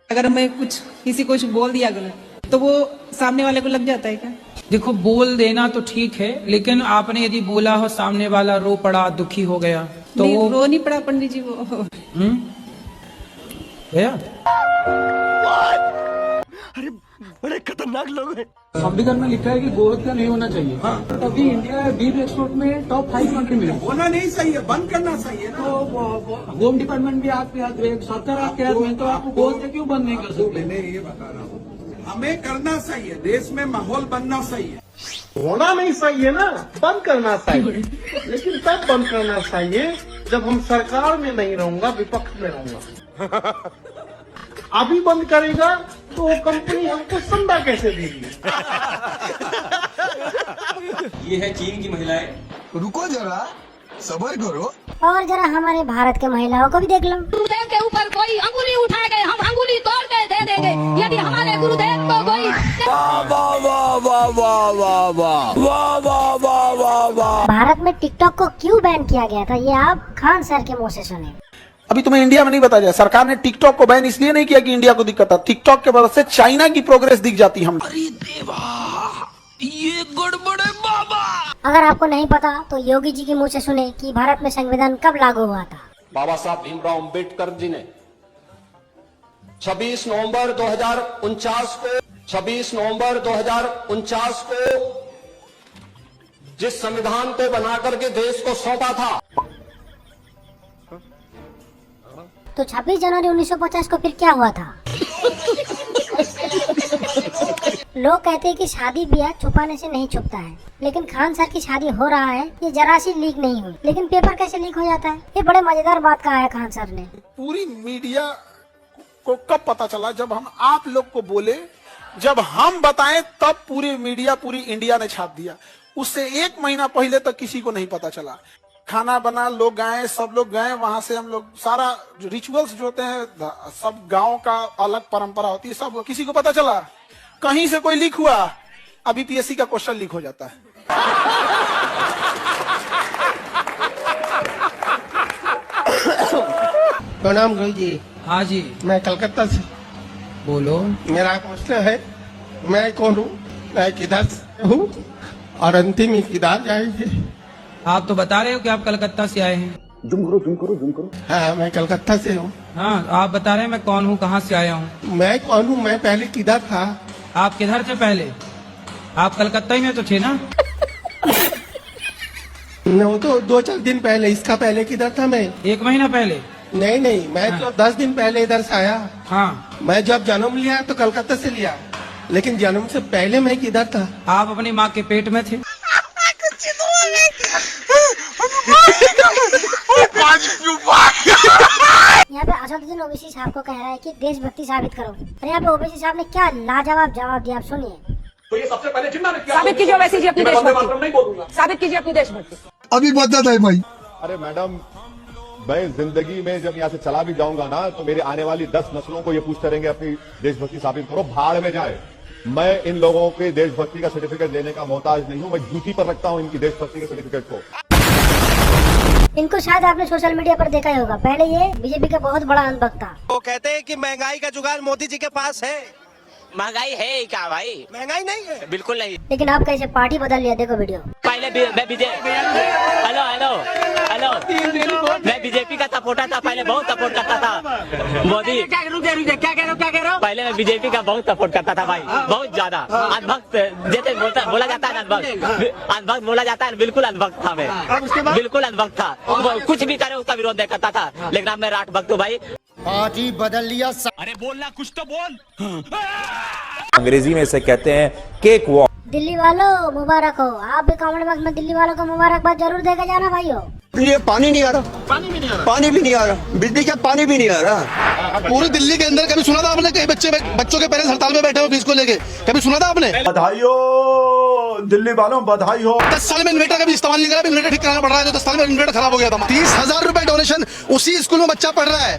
अगर मैं कुछ किसी को कुछ बोल दिया गलत तो वो सामने वाले को लग जाता है क्या? देखो, बोल देना तो ठीक है, लेकिन आपने यदि बोला हो सामने वाला रो पड़ा, दुखी हो गया, तो नहीं, वो रो नहीं पड़ा पंडित जी वो। गया। अरे बड़े खतरनाक लोग हैं। संविधान में लिखा है कि गोहत्या नहीं होना चाहिए। हाँ। अभी इंडिया बीफ एक्सपोर्ट में टॉप 5 कंट्री में है। होना नहीं सही है, बंद करना सही है ना। तो होम डिपार्टमेंट भी आपके हाथ में, सरकार आपके हाथ में, तो आप गोहत्या क्यों बंद नहीं कर सकते? मैं ये बता रहा हूँ, हमें करना सही है, देश में माहौल बनना सही है। होना नहीं चाहिए ना, बंद करना चाहिए, लेकिन तब बंद करना चाहिए जब हम सरकार में नहीं रहूंगा, विपक्ष में रहूंगा। अभी बंद करेगा तो वो कंपनी हमको संदा कैसे देगी? ये है चीन की महिलाएं। रुको जरा, सब्र करो। और जरा हमारे भारत के महिलाओं को भी देख लो। गुरुदेव के ऊपर कोई अंगुली उठाए, हम अंगुली तोड़ के दे देंगे यदि हमारे गुरुदेव को कोई। भारत में टिकटॉक को क्यों बैन किया गया था, ये आप खान सर के मुंह से सुने। अभी तुम्हें इंडिया में नहीं बताया जाए, सरकार ने टिकटॉक को बैन इसलिए नहीं किया कि इंडिया को दिक्कत था, टिकटॉक के वजह से चाइना की प्रोग्रेस दिख जाती हम। अरे देवा, ये गड़बड़ है बाबा। अगर आपको नहीं पता तो योगी जी के मुंह से सुने कि भारत में संविधान कब लागू हुआ था। बाबा साहब भीमराव अम्बेडकर जी ने 26 नवंबर 2049 को जिस संविधान को बना करके देश को सौंपा था, तो 26 जनवरी 1950 को फिर क्या हुआ था? लोग कहते हैं कि शादी ब्याह छुपाने से नहीं छुपता है, लेकिन खान सर की शादी हो रहा है, ये जरा सी लीक नहीं हुई, लेकिन पेपर कैसे लीक हो जाता है? ये बड़े मजेदार बात कहा है खान सर ने। पूरी मीडिया को कब पता चला? जब हम आप लोग को बोले, जब हम बताएं तब पूरी मीडिया, पूरी इंडिया ने छाप दिया। उससे 1 महीना पहले तक किसी को नहीं पता चला। खाना बना, लोग गए, सब लोग गए, वहां से हम लोग सारा जो रिचुअल्स जो होते हैं, सब गांव का अलग परंपरा होती है, सब किसी को पता चला। कहीं से कोई लीक हुआ, अभी पीएससी का क्वेश्चन लीक हो जाता है। प्रणाम गुरु जी। हाँ जी, मैं कलकत्ता से। बोलो। मेरा क्वेश्चन है, मैं कौन हूँ, मैं किधर से हूँ और अंतिम ही किधर जाएंगे? आप तो बता रहे हो कि आप कलकत्ता से आए हैं। जुम करो। हाँ, मैं कलकत्ता से हूँ। हाँ, आप बता रहे हैं मैं कौन हूँ, कहाँ से आया हूँ। मैं कौन हूँ, मैं पहले किधर था? आप किधर थे पहले? आप कलकत्ता ही में तो थे ना? वो तो 2-4 दिन पहले, इसका पहले किधर था मैं? 1 महीना पहले? नहीं, मैं तो 10 दिन पहले इधर से आया। हाँ। मैं जब जन्म लिया तो कलकत्ता से लिया, लेकिन जन्म से पहले मैं किधर था? आप अपनी माँ के पेट में थे। यहाँ पे असदुद्दीन ओवैसी साहब को कह रहा है कि देशभक्ति साबित करो। अरे यहाँ पे ओवैसी साहब ने क्या लाजवाब जवाब दिया, आप सुनिए। तो ये सबसे पहले जिन्ना ने साबित कीजिए ओवैसी जी अपनी देशभक्ति। नहीं बोलूंगा। साबित कीजिए अपनी देशभक्ति। अभी बता है भाई। अरे मैडम, मैं जिंदगी में जब यहाँ से चला भी जाऊंगा ना, तो मेरे आने वाली 10 नस्लों को ये पूछते रहेंगे अपनी देशभक्ति साबित करो, भाड़ में जाए। मैं इन लोगों के देशभक्ति का सर्टिफिकेट लेने का मोहताज नहीं हूँ, मैं ड्यूटी पर रखता हूँ इनकी देशभक्ति के सर्टिफिकेट को। इनको शायद आपने सोशल मीडिया पर देखा ही होगा, पहले ये बीजेपी का बहुत बड़ा अंधभक्त था। वो कहते हैं कि महंगाई का जुगाड़ मोदी जी के पास है। महंगाई है ही क्या भाई? महंगाई नहीं है, बिल्कुल नहीं। लेकिन आप कैसे पार्टी बदल लिया, देखो वीडियो। पहले मैं बीजेपी, हेलो, मैं बीजेपी का सपोर्टर था, पहले बहुत सपोर्ट करता था मोदी। क्या कह रहे हो? पहले मैं बीजेपी का बहुत सपोर्ट करता था भाई, बहुत ज्यादा। अंधभक्त जैसे बोला जाता है, अंधभक्त बोला जाता है, बिल्कुल अंधभक्त था मैं, बिल्कुल अंधभक्त था। कुछ भी करे उसका विरोध नहीं करता था, लेकिन अब मैं राठ भक्त हूँ भाई। पार्टी बदल लिया। अरे बोलना कुछ तो बोल। अंग्रेजी में इसे कहते हैं केक वॉक। दिल्ली वालों मुबारक हो, आप भी कमेंट बॉक्स में दिल्ली वालों को मुबारकबाद जरूर देकर जाना भाइयों। ये पानी नहीं आ रहा, पानी भी नहीं आ रहा, बिजली का पानी भी नहीं आ रहा। पूरी दिल्ली के अंदर कभी सुना था आपने कहीं बच्चों के पेरेंट्स हड़ताल में बैठे हो फीस को लेके? कभी सुना था आपने? बधाइयों, दिल्ली वालों बधाई हो। 10 साल में इन्वर्टर का भी इस्तेमाल नहीं करा, इन्वर्टर ठीक कराना पड़ रहा है। 10 साल में इन्वर्टर खराब हो गया था। 30,000 रुपए डोनेशन उसी स्कूल में बच्चा पढ़ रहा है,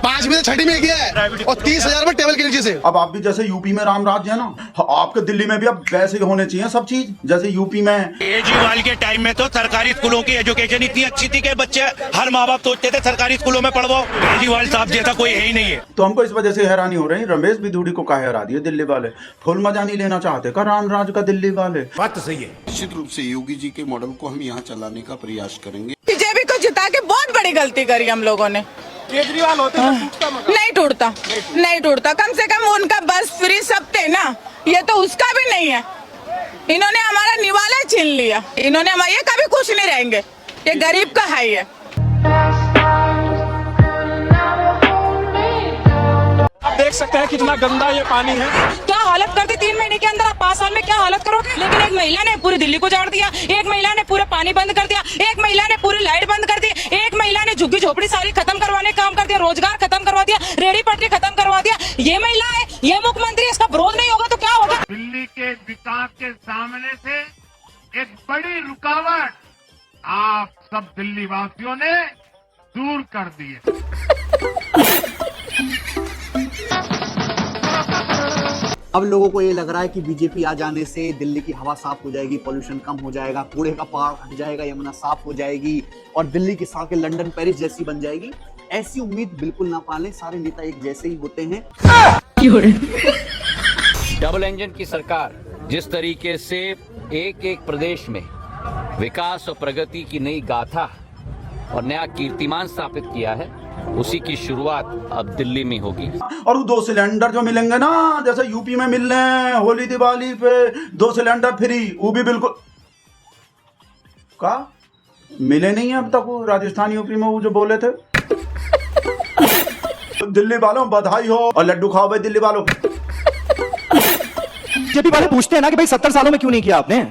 5वीं से 6वीं में किया है, और 30,000 रुपए टेबल के नीचे से। अब आप भी जैसे यूपी में राम राज्य है ना, आपके दिल्ली में भी अब वैसे होने चाहिए सब चीज जैसे यूपी में। केजरीवाल के टाइम में तो सरकारी स्कूलों की एजुकेशन इतनी अच्छी थी कि बच्चे हर माँ बाप सोचते थे सरकारी स्कूलों में पढ़वाओ। केजरीवाल साहब जैसा कोई है ही नहीं है। तो हमको इस वजह से हैरानी हो रही, रमेश बिधूड़ी को काहे हरा दिए दिल्ली वाले? फुल मजा नहीं लेना चाहते का राम राज का दिल्ली वाले? बात तो सही है। निश्चित रूप से योगी जी के मॉडल को हम यहाँ चलाने का प्रयास करेंगे। बीजेपी को जिता के बहुत बड़ी गलती करी हम लोगों ने। केजरीवाल होते तो टूटता मगर। नहीं टूटता, कम से कम उनका बस फ्री सब थे ना, ये तो उसका भी नहीं है। इन्होंने हमारा निवाला छीन लिया, इन्होंने हमारे, ये कभी खुश नहीं रहेंगे, ये गरीब का हाई है। आप देख सकते हैं कितना गंदा ये पानी है। क्या हालत कर दी 3 महीने के अंदर, आप 5 साल में क्या हालत करोगे? लेकिन एक महिला ने पूरी दिल्ली को जाड़ दिया, एक महिला ने पूरा पानी बंद कर दिया, एक महिला ने पूरी लाइट बंद कर दी, एक महिला ने झुग्गी झोपड़ी सारी खत्म करवाने का काम कर दिया, रोजगार खत्म करवा दिया, रेहड़ी पटरी खत्म करवा दिया। ये महिला है, ये मुख्यमंत्री, इसका विरोध नहीं होगा तो क्या होगा? दिल्ली के विकास के सामने से एक बड़ी रुकावट आप सब दिल्ली वासियों ने दूर कर दी है। अब लोगों को ये लग रहा है कि बीजेपी आ जाने से दिल्ली की हवा साफ हो जाएगी, पोल्यूशन कम हो जाएगा, कूड़े का पहाड़ हट जाएगा, यमुना साफ हो जाएगी और दिल्ली की सड़कें लंदन पेरिस जैसी बन जाएगी। ऐसी उम्मीद बिल्कुल ना पालें, सारे नेता एक जैसे ही होते हैं। डबल इंजन की सरकार जिस तरीके से एक एक प्रदेश में विकास और प्रगति की नई गाथा और नया कीर्तिमान स्थापित किया है, उसी की शुरुआत अब दिल्ली में होगी। और वो 2 सिलेंडर जो मिलेंगे ना, जैसे यूपी में मिल रहे हैं होली दिवाली पे 2 सिलेंडर फ्री, वो भी बिल्कुल का मिले नहीं है अब तक। वो राजस्थान यूपी में वो जो बोले थे। दिल्ली वालों बधाई हो और लड्डू खाओ भाई दिल्ली वालों। बीजेपी वाले पूछते हैं ना कि भाई 70 सालों में क्यों नहीं किया आपने?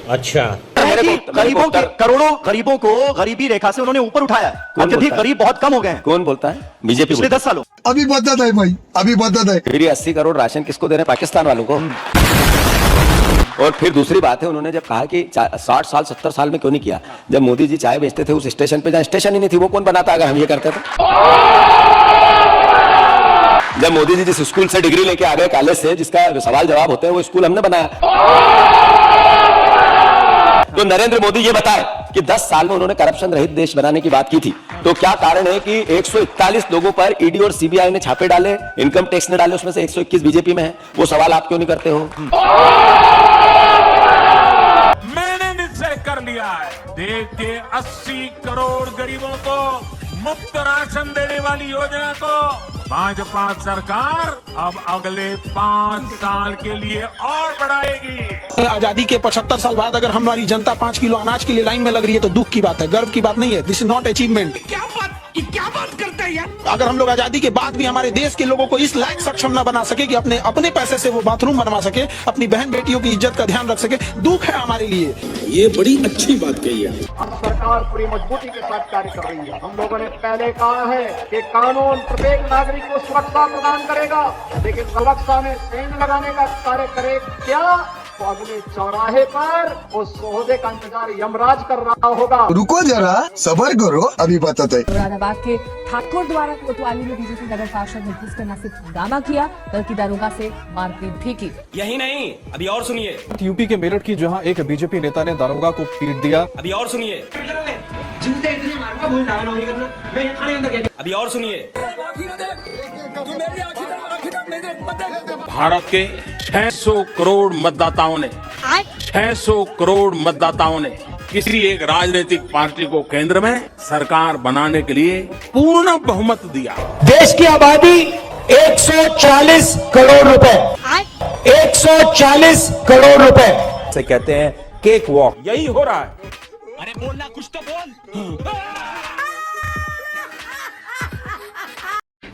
अच्छा, गरीबों के करोड़ों गरीबों को गरीबी रेखा से उन्होंने ऊपर उठाया। अत्यधिक गरीब बहुत कम हो गए हैं। कौन बोलता है? बीजेपी पिछले 10 सालों। अभी बदत है भाई, अभी बदत है। फिर 80 करोड़ राशन किसको दे रहे हैं? पाकिस्तान वालों को। और फिर दूसरी बात है, उन्होंने जब कहा कि 60 साल 70 साल में क्यों नहीं किया, जब मोदी जी चाय बेचते थे उस स्टेशन पे, जहाँ स्टेशन ही नहीं थी, वो कौन बनाता अगर हम ये करते थे? जब मोदी जी जिस स्कूल से डिग्री लेके आ गए, कॉलेज से, जिसका सवाल जवाब होते हैं, वो स्कूल हमने बनाया। तो नरेंद्र मोदी ये बताए कि 10 साल में उन्होंने करप्शन रहित देश बनाने की बात की थी, तो क्या कारण है कि 141 लोगों पर ईडी और सीबीआई ने छापे डाले, इनकम टैक्स ने डाले, उसमें से 121 बीजेपी में है? वो सवाल आप क्यों नहीं करते हो? मैंने निश्चय कर लिया है, देश के 80 करोड़ गरीबों को मुफ्त राशन देने वाली योजना को भाजपा सरकार अब अगले 5 साल के लिए और बढ़ाएगी। आजादी के 75 साल बाद अगर हमारी जनता 5 किलो अनाज के लिए लाइन में लग रही है तो दुख की बात है, गर्व की बात नहीं है। This is not achievement. क्या बात करते हैं यार? अगर हम लोग आजादी के बाद भी हमारे देश के लोगों को इस लायक सक्षम न बना सके कि अपने पैसे से वो बाथरूम बनवा सके, अपनी बहन बेटियों की इज्जत का ध्यान रख सके, दुख है हमारे लिए। ये बड़ी अच्छी बात कही है। अब सरकार पूरी मजबूती के साथ कार्य कर रही है। हम लोगों ने पहले कहा है कि कानून प्रत्येक नागरिक को सुरक्षा प्रदान करेगा, लेकिन सुरक्षा में सेंध लगाने का कार्य करे क्या? तो अगले चौराहे पर उस सोहदे का इंतजार यमराज कर रहा होगा। रुको जरा, सबर करो, अभी बदत है। मुरादाबाद के ठाकुर द्वारा कोतवाली में बीजेपी नगर पार्षद ने घुसकर न सिर्फ हंगामा किया बल्कि दारोगा से मारपीट भी की। यही नहीं, अभी और सुनिए। यूपी के मेरठ की जहां एक बीजेपी नेता ने दारोगा को पीट दिया। अभी और सुनिए। अभी और सुनिए। भारत के 600 करोड़ मतदाताओं ने किसी एक राजनीतिक पार्टी को केंद्र में सरकार बनाने के लिए पूर्ण बहुमत दिया। देश की आबादी 140 करोड़ रुपए, 140 करोड़ रुपए से कहते हैं केक वॉक। यही हो रहा है। अरे बोलना कुछ तो बोल।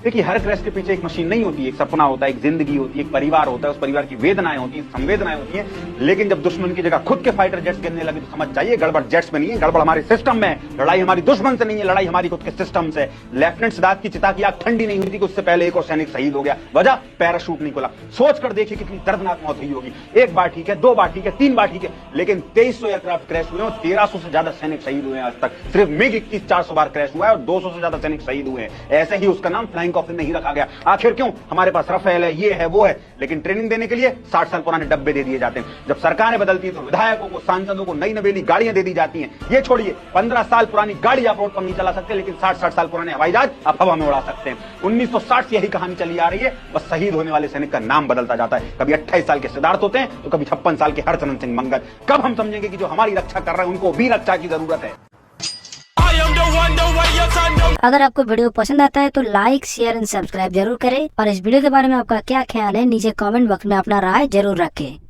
देखिए, हर क्रैश के पीछे एक मशीन नहीं होती है, एक सपना होता है, एक जिंदगी होती है, एक परिवार होता है, उस परिवार की वेदनाएं होती हैं, संवेदनाएं होती हैं। लेकिन जब दुश्मन की जगह खुद के फाइटर जेट्स गिरने लगे तो समझ जाइए गड़बड़ जेट्स में नहीं है, गड़बड़ हमारे सिस्टम में है। लड़ाई हमारी दुश्मन से नहीं है, लड़ाई हमारी खुद के सिस्टम से। लेफ्टिनेंट सिद्धार्थ की चिता की आग ठंडी नहीं हुई थी कि उससे पहले एक और सैनिक शहीद हो गया। वजह, पैराशूट नहीं खुला। सोच कर देखिए कितनी दर्दनाक मौत हुई होगी। एक बार ठीक है, 2 बार ठीक है, 3 बार ठीक है, लेकिन 2300 एयरक्राफ्ट क्रैश हुए और 1300 से ज्यादा सैनिक शहीद हुए हैं आज तक। सिर्फ मिग 21 400 बार क्रैश हुआ है और 200 से ज्यादा सैनिक शहीद हुए हैं। ऐसे ही उसका नाम फ्लाइंग कॉफिन नहीं रखा गया। आखिर क्यों? हमारे पास रफेल है, ये है, वो है, लेकिन ट्रेनिंग देने के लिए 60 साल पुराने डब्बे दे दिए जाते हैं। जब सरकारें बदलती है तो विधायकों को, सांसदों को नई नवेली गाड़ियां दे दी जाती हैं। ये छोड़िए, 15 साल पुरानी गाड़ी आप रोड पर नहीं चला सकते, लेकिन 60 साल पुराने हवाई जहाज आप हवा में उड़ा सकते हैं। 1960 से यही कहानी चली आ रही है, बस शहीद होने वाले सैनिक का नाम बदलता जाता है। कभी 28 साल के सिद्धार्थ होते हैं तो कभी 56 साल के हरचंदन सिंह मंगल। कब हम समझेंगे कि जो हमारी रक्षा कर रहे हैं उनको भी रक्षा की जरूरत है। अगर आपको वीडियो पसंद आता है तो लाइक, शेयर एंड सब्सक्राइब जरूर करें और इस वीडियो के बारे में आपका क्या ख्याल है नीचे कमेंट बॉक्स में अपना राय जरूर रखें।